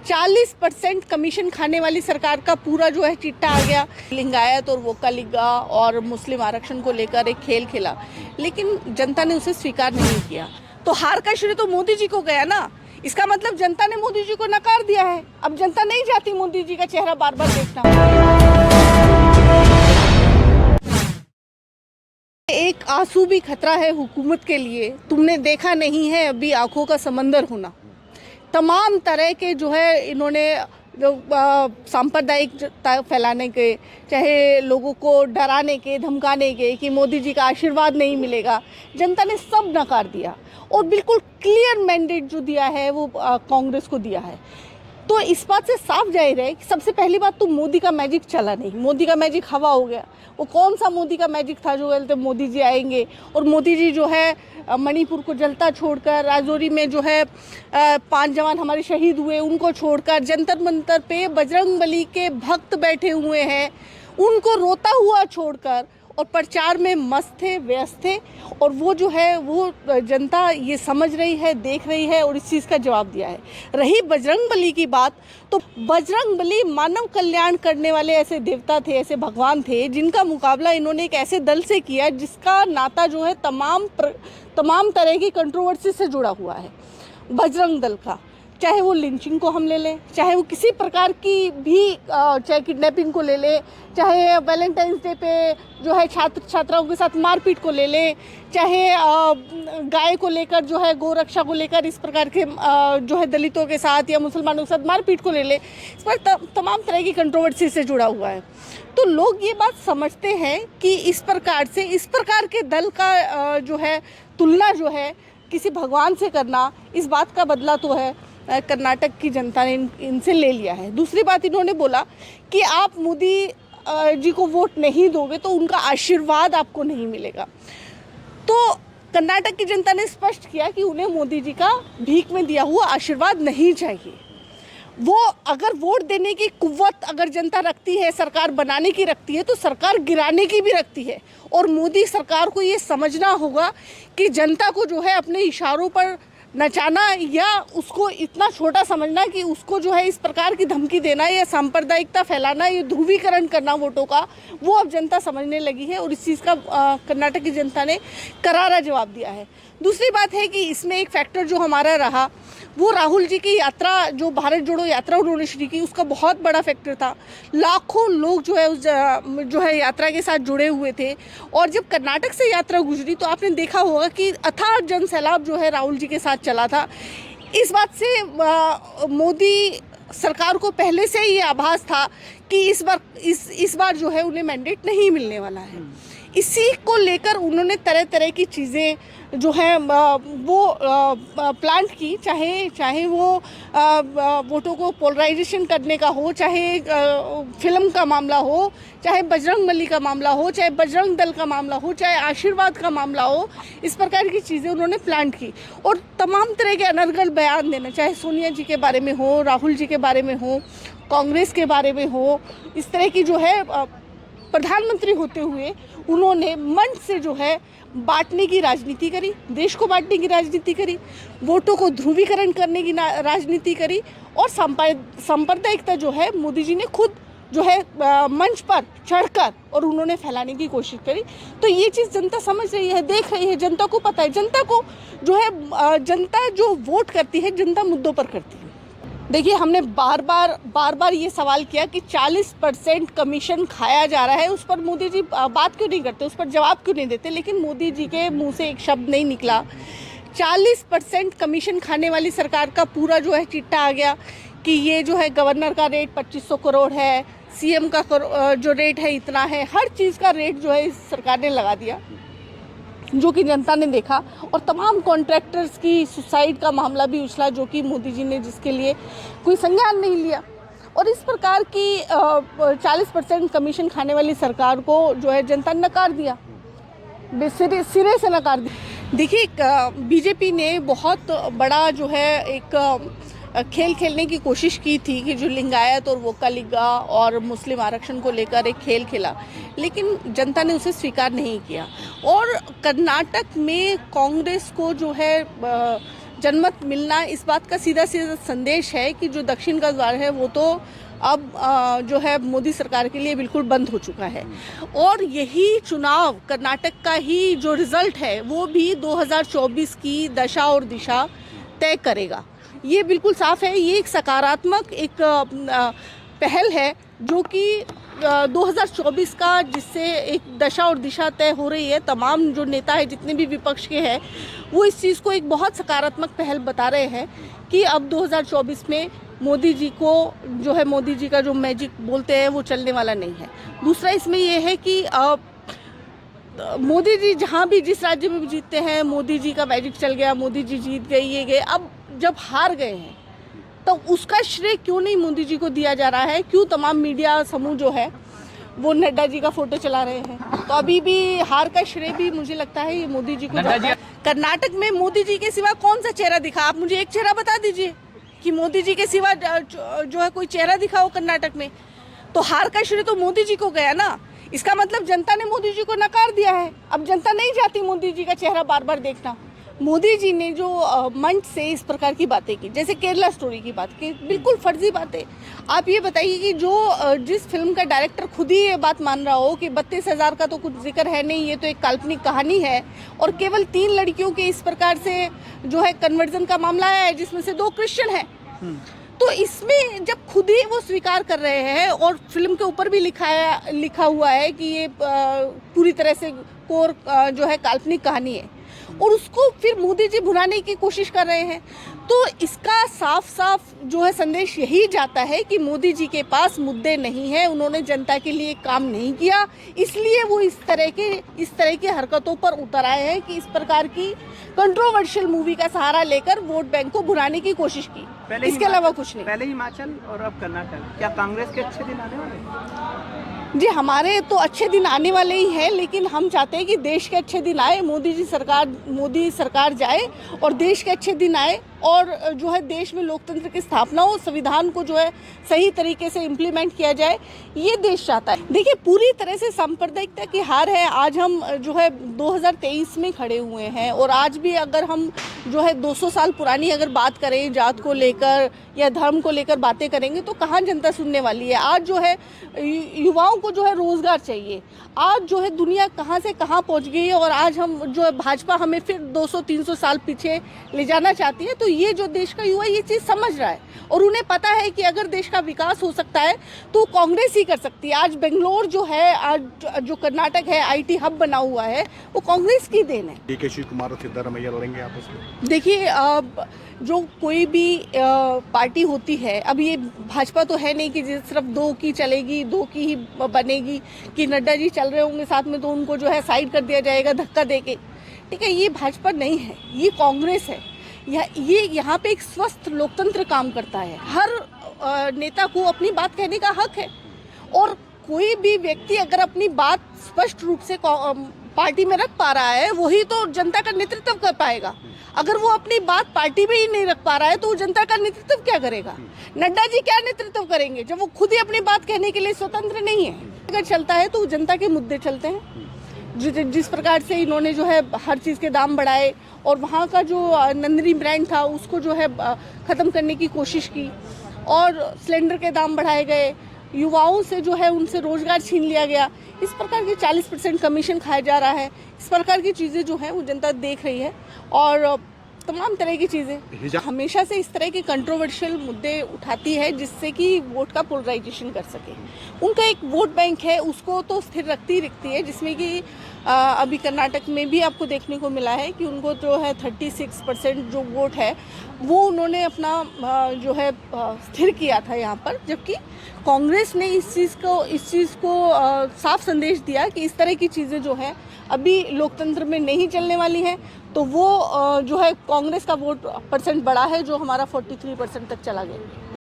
40% commission खाने वाली सरकार का पूरा जो है चिट्टा आ गया। लिंगायत और वोक्का और मुस्लिम आरक्षण को लेकर एक खेल खेला, लेकिन जनता ने उसे स्वीकार नहीं किया। तो हार का श्रेय तो मोदी जी को गया ना। इसका मतलब जनता ने मोदी जी को नकार दिया है। अब जनता नहीं चाहती मोदी जी का चेहरा बार बार देखना। एक आंसू भी खतरा है हुकूमत के लिए। तुमने देखा नहीं है अभी आंखों का समंदर होना। तमाम तरह के जो है इन्होंने जो सांप्रदायिकता फैलाने के, चाहे लोगों को डराने के, धमकाने के कि मोदी जी का आशीर्वाद नहीं मिलेगा, जनता ने सब नकार दिया और बिल्कुल क्लियर मैंडेट जो दिया है वो कांग्रेस को दिया है। तो इस बात से साफ जाहिर है कि सबसे पहली बात तो मोदी का मैजिक चला नहीं। मोदी का मैजिक हवा हो गया। वो कौन सा मोदी का मैजिक था जो बोलते मोदी जी आएंगे और मोदी जी जो है मणिपुर को जलता छोड़कर, राजौरी में जो है 5 जवान हमारे शहीद हुए उनको छोड़कर, जंतर मंतर पे बजरंगबली के भक्त बैठे हुए हैं उनको रोता हुआ छोड़कर और प्रचार में मस्त थे, व्यस्त थे। और वो जो है वो जनता ये समझ रही है, देख रही है और इस चीज़ का जवाब दिया है। रही बजरंगबली की बात, तो बजरंगबली मानव कल्याण करने वाले ऐसे देवता थे, ऐसे भगवान थे जिनका मुकाबला इन्होंने एक ऐसे दल से किया जिसका नाता जो है तमाम तरह की कंट्रोवर्सी से जुड़ा हुआ है। बजरंग दल का, चाहे वो लिंचिंग को हम ले लें, चाहे वो किसी प्रकार की भी चाहे किडनैपिंग को ले लें, चाहे वैलेंटाइंस डे पे जो है छात्र छात्राओं के साथ मारपीट को ले लें, चाहे गाय को लेकर जो है गोरक्षा को लेकर इस प्रकार के जो है दलितों के साथ या मुसलमानों के साथ मारपीट को ले लें, इस पर तमाम तरह की कंट्रोवर्सी से जुड़ा हुआ है। तो लोग ये बात समझते हैं कि इस प्रकार के दल का जो है तुलना जो है किसी भगवान से करना, इस बात का बदला तो है कर्नाटक की जनता ने इनसे ले लिया है। दूसरी बात इन्होंने बोला कि आप मोदी जी को वोट नहीं दोगे तो उनका आशीर्वाद आपको नहीं मिलेगा। तो कर्नाटक की जनता ने स्पष्ट किया कि उन्हें मोदी जी का भीख में दिया हुआ आशीर्वाद नहीं चाहिए। वो अगर वोट देने की कुव्वत अगर जनता रखती है, सरकार बनाने की रखती है, तो सरकार गिराने की भी रखती है। और मोदी सरकार को ये समझना होगा कि जनता को जो है अपने इशारों पर नचाना या उसको इतना छोटा समझना कि उसको जो है इस प्रकार की धमकी देना या सांप्रदायिकता फैलाना, ये ध्रुवीकरण करना वोटों का, वो अब जनता समझने लगी है और इस चीज़ का कर्नाटक की जनता ने करारा जवाब दिया है। दूसरी बात है कि इसमें एक फैक्टर जो हमारा रहा वो राहुल जी की यात्रा, जो भारत जोड़ो यात्रा उन्होंने शुरू की, उसका बहुत बड़ा फैक्टर था। लाखों लोग जो है उस जो है यात्रा के साथ जुड़े हुए थे और जब कर्नाटक से यात्रा गुजरी तो आपने देखा होगा कि अथाह जन सैलाब जो है राहुल जी के साथ चला था। इस बात से मोदी सरकार को पहले से ही ये आभास था कि इस बार जो है उन्हें मैंडेट नहीं मिलने वाला है। इसी को लेकर उन्होंने तरह तरह की चीज़ें जो है वो प्लांट की, चाहे वो वोटों को पोलराइजेशन करने का हो, चाहे फिल्म का मामला हो, चाहे बजरंगबली का मामला हो, चाहे बजरंग दल का मामला हो, चाहे आशीर्वाद का मामला हो, इस प्रकार की चीज़ें उन्होंने प्लांट की और तमाम तरह के अनर्गल बयान देना, चाहे सोनिया जी के बारे में हो, राहुल जी के बारे में हो, कांग्रेस के बारे में हो, इस तरह की जो है प्रधानमंत्री होते हुए उन्होंने मंच से जो है बांटने की राजनीति करी, देश को बांटने की राजनीति करी, वोटों को ध्रुवीकरण करने की राजनीति करी और सांप्रदायिकता जो है मोदी जी ने खुद जो है मंच पर चढ़कर और उन्होंने फैलाने की कोशिश करी। तो ये चीज़ जनता समझ रही है, देख रही है, जनता को पता है। जनता को जो है जनता जो वोट करती है जनता मुद्दों पर करती है। देखिए, हमने बार बार ये सवाल किया कि 40% कमीशन खाया जा रहा है, उस पर मोदी जी बात क्यों नहीं करते, उस पर जवाब क्यों नहीं देते। लेकिन मोदी जी के मुंह से एक शब्द नहीं निकला। 40% कमीशन खाने वाली सरकार का पूरा जो है चिट्टा आ गया कि ये जो है गवर्नर का रेट 2500 करोड़ है, सीएम का जो रेट है इतना है, हर चीज़ का रेट जो है इस सरकार ने लगा दिया, जो कि जनता ने देखा। और तमाम कॉन्ट्रैक्टर्स की सुसाइड का मामला भी उछला, जो कि मोदी जी ने जिसके लिए कोई संज्ञान नहीं लिया। और इस प्रकार की 40% कमीशन खाने वाली सरकार को जो है जनता ने नकार दिया, सिरे से नकार दिया। देखिए, बीजेपी ने बहुत बड़ा जो है एक खेल खेलने की कोशिश की थी कि जो लिंगायत और वोक्का और मुस्लिम आरक्षण को लेकर एक खेल खेला, लेकिन जनता ने उसे स्वीकार नहीं किया। और कर्नाटक में कांग्रेस को जो है जनमत मिलना इस बात का सीधा सीधा संदेश है कि जो दक्षिण का द्वार है वो तो अब जो है मोदी सरकार के लिए बिल्कुल बंद हो चुका है। और यही चुनाव कर्नाटक का ही जो रिजल्ट है वो भी 2024 की दशा और दिशा तय करेगा। ये बिल्कुल साफ है। ये एक सकारात्मक एक पहल है जो कि 2024 का जिससे एक दशा और दिशा तय हो रही है। तमाम जो नेता है जितने भी विपक्ष के हैं वो इस चीज़ को एक बहुत सकारात्मक पहल बता रहे हैं कि अब 2024 में मोदी जी को जो है मोदी जी का जो मैजिक बोलते हैं वो चलने वाला नहीं है। दूसरा इसमें ये है कि मोदी जी जहाँ भी जिस राज्य में भी जीतते हैं मोदी जी का मैजिक चल गया, मोदी जी जीत गए, ये गए। अब जब हार गए हैं तो उसका श्रेय क्यों नहीं मोदी जी को दिया जा रहा है? क्यों तमाम मीडिया समूह जो है वो नड्डा जी का फोटो चला रहे हैं? तो अभी भी हार का श्रेय भी मुझे लगता है ये मोदी जी को जाता है। कर्नाटक में मोदी जी के सिवा कौन सा चेहरा दिखा? आप मुझे एक चेहरा बता दीजिए कि मोदी जी के सिवा जो है कोई चेहरा दिखा हो कर्नाटक में। तो हार का श्रेय तो मोदी जी को गया ना। इसका मतलब जनता ने मोदी जी को नकार दिया है। अब जनता नहीं चाहती मोदी जी का चेहरा बार बार देखना। मोदी जी ने जो मंच से इस प्रकार की बातें की, जैसे केरला स्टोरी की बात की, बिल्कुल फर्जी बात है। आप ये बताइए कि जो जिस फिल्म का डायरेक्टर खुद ही ये बात मान रहा हो कि 32,000 का तो कुछ जिक्र है नहीं, ये तो एक काल्पनिक कहानी है, और केवल 3 लड़कियों के इस प्रकार से जो है कन्वर्जन का मामला है जिसमें से 2 क्रिश्चियन हैं। तो इसमें जब खुद ही वो स्वीकार कर रहे हैं और फिल्म के ऊपर भी लिखा हुआ है कि ये पूरी तरह से कोर जो है काल्पनिक कहानी है, और उसको फिर मोदी जी भुनाने की कोशिश कर रहे हैं, तो इसका साफ साफ जो है संदेश यही जाता है कि मोदी जी के पास मुद्दे नहीं है, उन्होंने जनता के लिए काम नहीं किया, इसलिए वो इस तरह की हरकतों पर उतर आए हैं कि इस प्रकार की कंट्रोवर्शियल मूवी का सहारा लेकर वोट बैंक को भुनाने की कोशिश की। इसके अलावा कुछ नहीं। पहले हिमाचल और अब कर्नाटक, क्या कांग्रेस के अच्छे दिन आने वाले? जी, हमारे तो अच्छे दिन आने वाले ही हैं, लेकिन हम चाहते हैं कि देश के अच्छे दिन आए, मोदी सरकार जाए और देश के अच्छे दिन आए, और जो है देश में लोकतंत्र की स्थापना हो, संविधान को जो है सही तरीके से इम्प्लीमेंट किया जाए, ये देश चाहता है। देखिए, पूरी तरह से सांप्रदायिकता की हार है। आज हम जो है 2023 में खड़े हुए हैं, और आज भी अगर हम जो है 200 साल पुरानी अगर बात करें जात को लेकर या धर्म को लेकर बातें करेंगे तो कहाँ जनता सुनने वाली है। आज जो है युवाओं को जो है रोजगार चाहिए। आज जो है दुनिया कहाँ से कहाँ पहुँच गई है, और आज हम जो है भाजपा हमें फिर 200-300 साल पीछे ले जाना चाहती है। तो ये जो देश का युवा ये चीज़ समझ रहा है, और उन्हें पता है कि अगर देश का विकास हो सकता है तो कांग्रेस ही कर सकती है। आज बेंगलोर जो है, आज जो कर्नाटक है IT हब बना हुआ है, वो कांग्रेस की देन है। DK शिव कुमार और सिद्धारमैया लड़ेंगे आपस में? देखिए, जो कोई भी पार्टी होती है, अब ये भाजपा तो है नहीं कि सिर्फ 2 की चलेगी, 2 की ही बनेगी, कि नड्डा जी चल रहे होंगे साथ में तो उनको जो है साइड कर दिया जाएगा धक्का देके। ठीक है, ये भाजपा नहीं है, ये कांग्रेस है। ये यहाँ पे एक स्वस्थ लोकतंत्र काम करता है। हर नेता को अपनी बात कहने का हक है, और कोई भी व्यक्ति अगर अपनी बात स्पष्ट रूप से पार्टी में रख पा रहा है, वही तो जनता का नेतृत्व कर पाएगा। अगर वो अपनी बात पार्टी में ही नहीं रख पा रहा है तो वो जनता का नेतृत्व क्या करेगा? नड्डा जी क्या नेतृत्व करेंगे जब वो खुद ही अपनी बात कहने के लिए स्वतंत्र नहीं है? अगर चलता है तो जनता के मुद्दे चलते हैं। जिस प्रकार से इन्होंने जो है हर चीज़ के दाम बढ़ाए, और वहाँ का जो नंदिनी ब्रांड था उसको जो है ख़त्म करने की कोशिश की, और सिलेंडर के दाम बढ़ाए गए, युवाओं से जो है उनसे रोजगार छीन लिया गया, इस प्रकार की 40% कमीशन खाया जा रहा है। इस प्रकार की चीज़ें जो हैं वो जनता देख रही है, और तमाम तरह की चीज़ें हमेशा से इस तरह के कंट्रोवर्शियल मुद्दे उठाती है जिससे कि वोट का पोलराइजेशन कर सके। उनका एक वोट बैंक है, उसको तो स्थिर रखती है, जिसमें कि अभी कर्नाटक में भी आपको देखने को मिला है कि उनको जो है 36% जो वोट है वो उन्होंने अपना जो है स्थिर किया था यहाँ पर, जबकि कांग्रेस ने इस चीज़ को साफ संदेश दिया कि इस तरह की चीज़ें जो है अभी लोकतंत्र में नहीं चलने वाली हैं। तो वो जो है कांग्रेस का वोट परसेंट बढ़ा है, जो हमारा 43% तक चला गया।